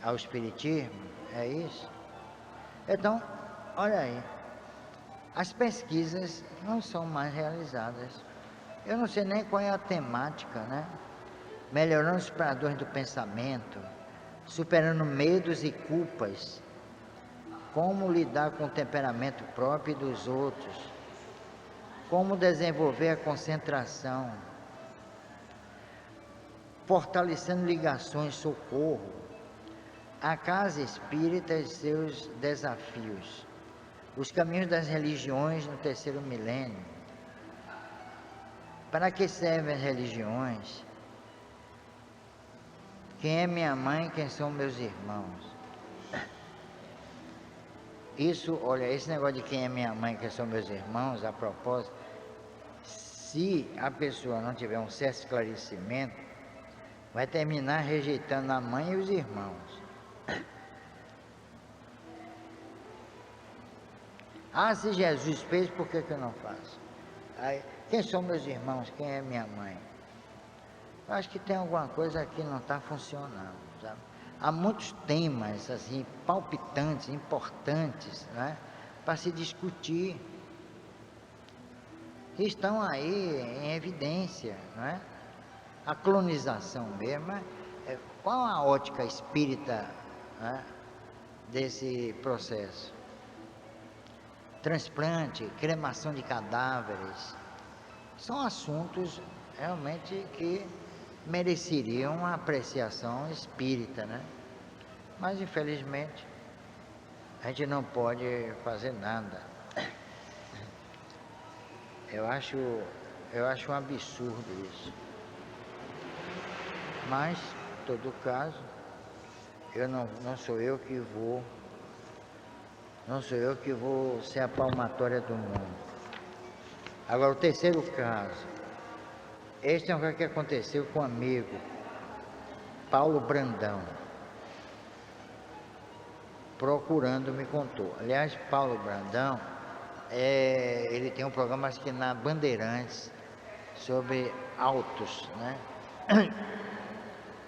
ao espiritismo? É isso? Então, olha aí, as pesquisas não são mais realizadas. Eu não sei nem qual é a temática, né? Melhorando os padrões do pensamento, superando medos e culpas, como lidar com o temperamento próprio e dos outros, como desenvolver a concentração, fortalecendo ligações, socorro, a casa espírita e seus desafios, Os caminhos das religiões no terceiro milênio. Para que servem as religiões? Quem é minha mãe, quem são meus irmãos? Isso, olha, esse negócio de quem é minha mãe, quem são meus irmãos, a propósito, se a pessoa não tiver um certo esclarecimento, vai terminar rejeitando a mãe e os irmãos. Ah, se Jesus fez, por que eu não faço? Aí, quem são meus irmãos? Quem é minha mãe? Eu acho que tem alguma coisa que não está funcionando, sabe? Há muitos temas, assim, palpitantes, importantes, né, para se discutir. Estão aí em evidência, não é? A colonização mesmo, qual a ótica espírita, né, desse processo? Transplante, cremação de cadáveres, são assuntos realmente que mereceriam uma apreciação espírita, né? Mas infelizmente a gente não pode fazer nada. Eu acho um absurdo isso. Mas, em todo caso, não sou eu que vou ser a palmatória do mundo. Agora, o terceiro caso. Este é um caso que aconteceu com um amigo, Paulo Brandão. Procurando me contou. Aliás, Paulo Brandão, ele tem um programa, acho que na Bandeirantes, sobre autos, né?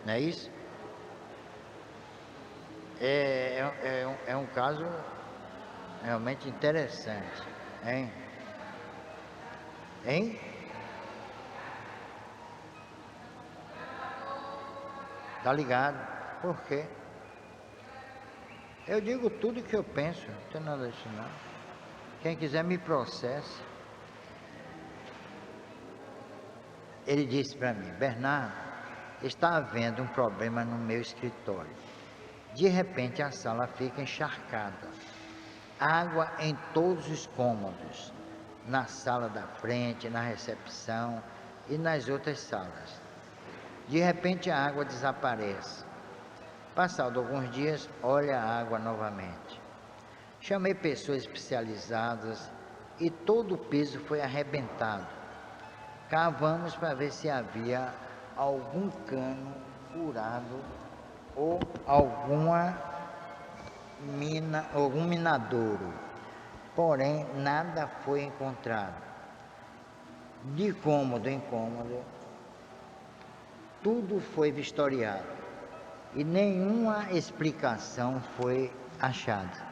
Não é isso? É um caso realmente interessante, hein? Hein? Tá ligado? Por quê? Eu digo tudo que eu penso, não tem nada disso não. Quem quiser me processe. Ele disse para mim: Bernardo, está havendo um problema no meu escritório. De repente a sala fica encharcada. Água em todos os cômodos, na sala da frente, na recepção e nas outras salas. De repente a água desaparece. Passado alguns dias, olha a água novamente. Chamei pessoas especializadas e todo o piso foi arrebentado. Cavamos para ver se havia algum cano furado ou algum minadouro. Porém, nada foi encontrado. De cômodo em cômodo, tudo foi vistoriado e nenhuma explicação foi achada.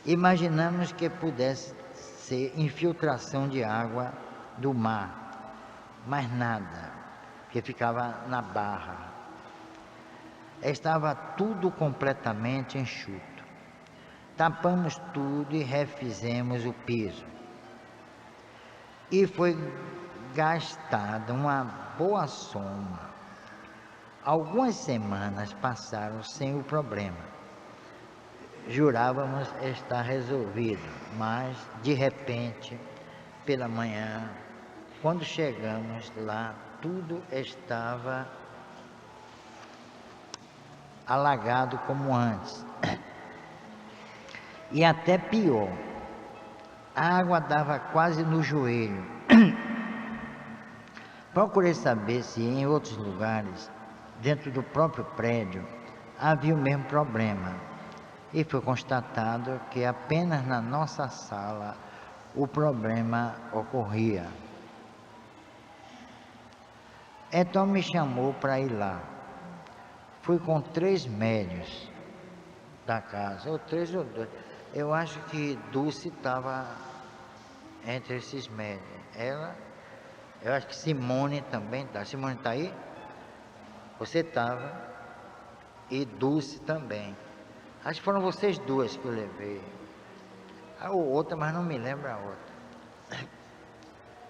Imaginamos que pudesse ser infiltração de água do mar, mas nada, que ficava na barra. Estava tudo completamente enxuto. Tapamos tudo e refizemos o piso. E foi gastada uma boa soma. Algumas semanas passaram sem o problema. Jurávamos estar resolvido, mas de repente, pela manhã, quando chegamos lá, tudo estava alagado como antes. E até pior, a água dava quase no joelho. Procurei saber se em outros lugares, dentro do próprio prédio, havia o mesmo problema. E foi constatado que apenas na nossa sala o problema ocorria. Então me chamou para ir lá. Fui com 3 médios da casa, ou 3 ou 2. Eu acho que Dulce estava entre esses médios. Eu acho que Simone também está. Simone está aí? Você estava. E Dulce também. Acho que foram vocês 2 que eu levei. A outra, mas não me lembro a outra.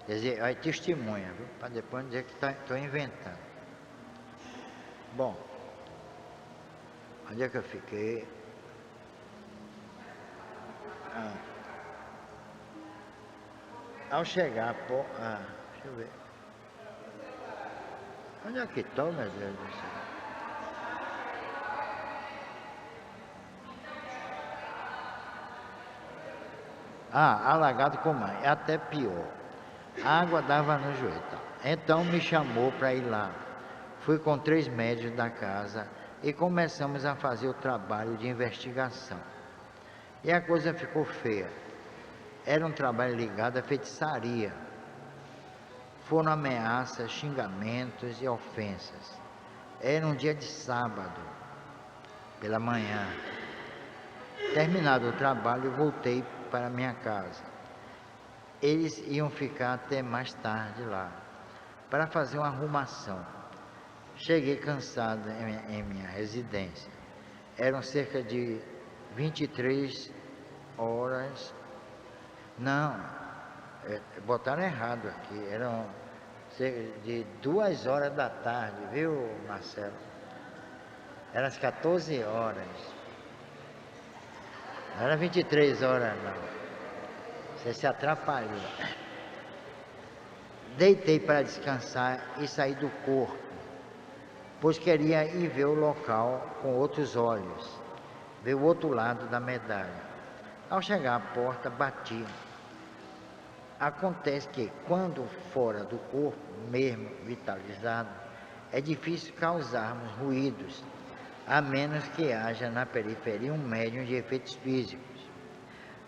Quer dizer, aí testemunha, viu? Para depois dizer que estou inventando. Bom, onde é que eu fiquei? Ao chegar, deixa eu ver. Onde é que estou, meu Deus do céu? Alagado com mãe, é até pior. A água dava no joelho. Então me chamou para ir lá. Fui com 3 médicos da casa e começamos a fazer o trabalho de investigação. E a coisa ficou feia. Era um trabalho ligado à feitiçaria. Foram ameaças, xingamentos e ofensas. Era um dia de sábado, pela manhã. Terminado o trabalho, voltei para minha casa. Eles iam ficar até mais tarde lá, para fazer uma arrumação. Cheguei cansado em minha residência. Eram cerca de 23 horas. Não, botaram errado aqui. Eram cerca de 2 horas da tarde, viu, Marcelo? Eram as 14 horas. Não era 23 horas, não. Você se atrapalhou. Deitei para descansar e saí do corpo, pois queria ir ver o local com outros olhos, ver o outro lado da medalha. Ao chegar à porta, bati. Acontece que, quando fora do corpo, mesmo vitalizado, é difícil causarmos ruídos, a menos que haja na periferia um médium de efeitos físicos.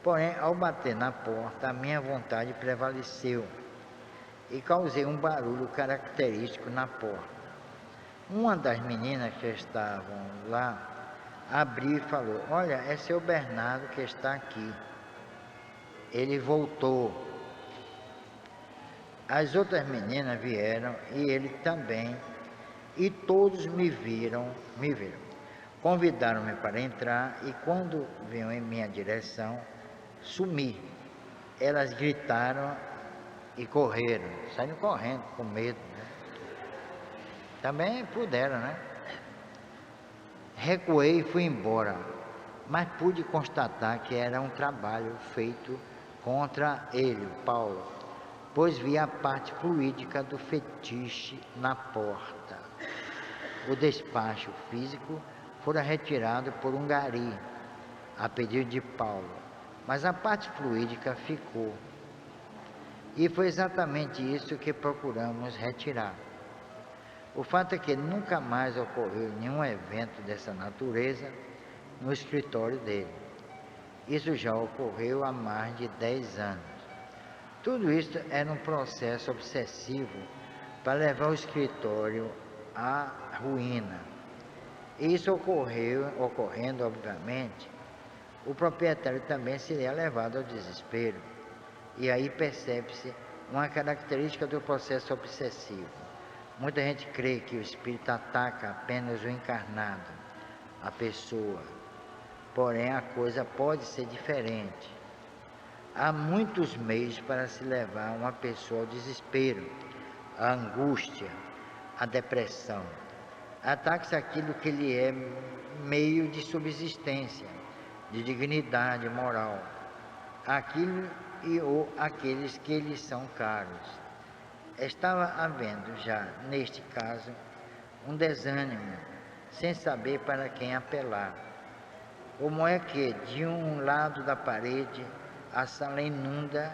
Porém, ao bater na porta, a minha vontade prevaleceu e causei um barulho característico na porta. Uma das meninas que estavam lá abriu e falou: "Olha, é seu Bernardo que está aqui. Ele voltou." As outras meninas vieram e ele também, e todos me viram. Convidaram-me para entrar e quando vinham em minha direção, sumi. Elas gritaram e correram, saíram correndo com medo, né? Também puderam, né? Recuei e fui embora, mas pude constatar que era um trabalho feito contra ele, Paulo, pois vi a parte fluídica do fetiche na porta. O despacho físico fora retirado por um gari, a pedido de Paulo, mas a parte fluídica ficou. E foi exatamente isso que procuramos retirar. O fato é que nunca mais ocorreu nenhum evento dessa natureza no escritório dele. Isso já ocorreu há mais de 10 anos. Tudo isso era um processo obsessivo para levar o escritório à ruína. E isso ocorrendo, obviamente, o proprietário também seria levado ao desespero. E aí percebe-se uma característica do processo obsessivo. Muita gente crê que o espírito ataca apenas o encarnado, a pessoa. Porém, a coisa pode ser diferente. Há muitos meios para se levar uma pessoa ao desespero, à angústia, à depressão. Ataque-se aquilo que lhe é meio de subsistência, de dignidade moral, aquilo ou aqueles que lhes são caros. Estava havendo já, neste caso, um desânimo, sem saber para quem apelar. Como é que, de um lado da parede, a sala inunda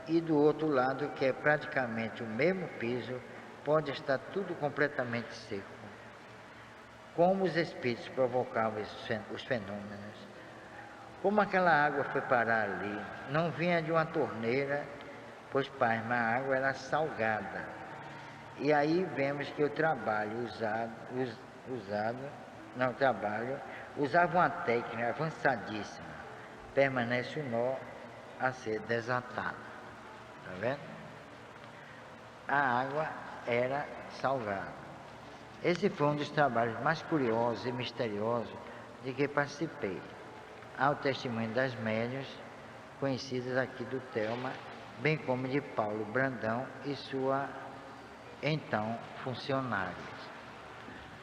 e do outro lado, que é praticamente o mesmo piso, pode estar tudo completamente seco. Como os espíritos provocavam os fenômenos? Como aquela água foi parar ali? Não vinha de uma torneira, pois, pasma, a água era salgada. E aí vemos que o trabalho usava uma técnica avançadíssima. Permanece o nó a ser desatado. Está vendo? A água era salgada. Esse foi um dos trabalhos mais curiosos e misteriosos de que participei. Há o testemunho das médiuns, conhecidas aqui do Telma, bem como de Paulo Brandão e sua, então, funcionários.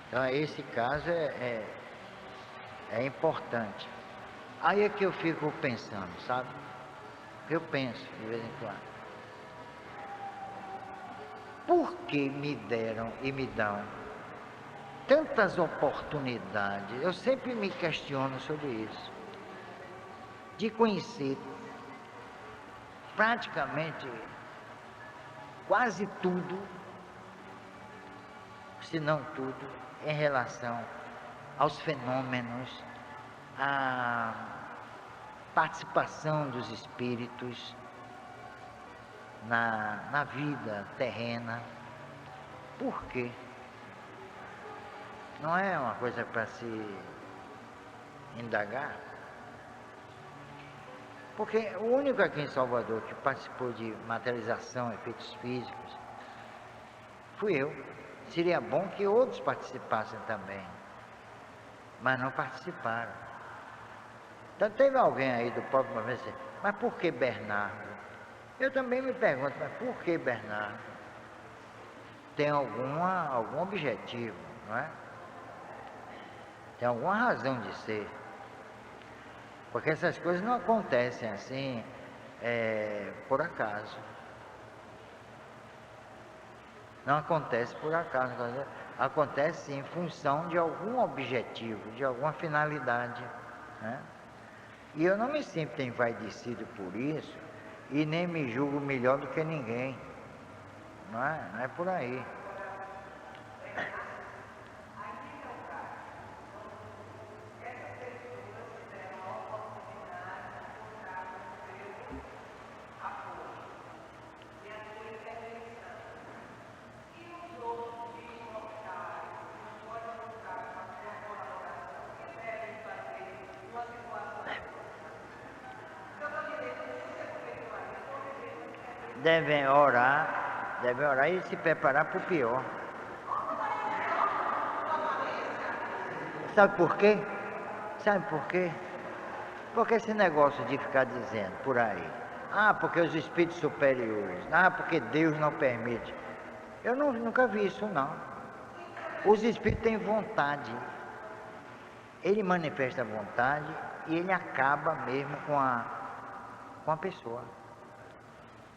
Então, esse caso é importante. Aí é que eu fico pensando, sabe? Eu penso de vez em quando. Por que me deram e me dão tantas oportunidades? Eu sempre me questiono sobre isso. De conhecer praticamente quase tudo, se não tudo, em relação aos fenômenos, à participação dos espíritos na vida terrena. Por quê? Não é uma coisa para se indagar? Porque o único aqui em Salvador que participou de materialização, efeitos físicos, fui eu. Seria bom que outros participassem também, mas não participaram. Então teve alguém aí do próprio movimento assim, mas por que Bernardo? Eu também me pergunto, mas por que Bernardo? Tem algum objetivo, não é? Tem alguma razão de ser. Porque essas coisas não acontecem assim, por acaso. Não acontece por acaso. Acontece em função de algum objetivo, de alguma finalidade, né? E eu não me sinto envaidecido por isso e nem me julgo melhor do que ninguém. Não é por aí. Devem orar e se preparar para o pior. Sabe por quê? Sabe por quê? Porque esse negócio de ficar dizendo por aí, porque os espíritos superiores, porque Deus não permite. Eu nunca vi isso, não. Os espíritos têm vontade. Ele manifesta a vontade e ele acaba mesmo com a pessoa.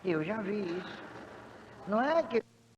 Eu já vi isso. Não é que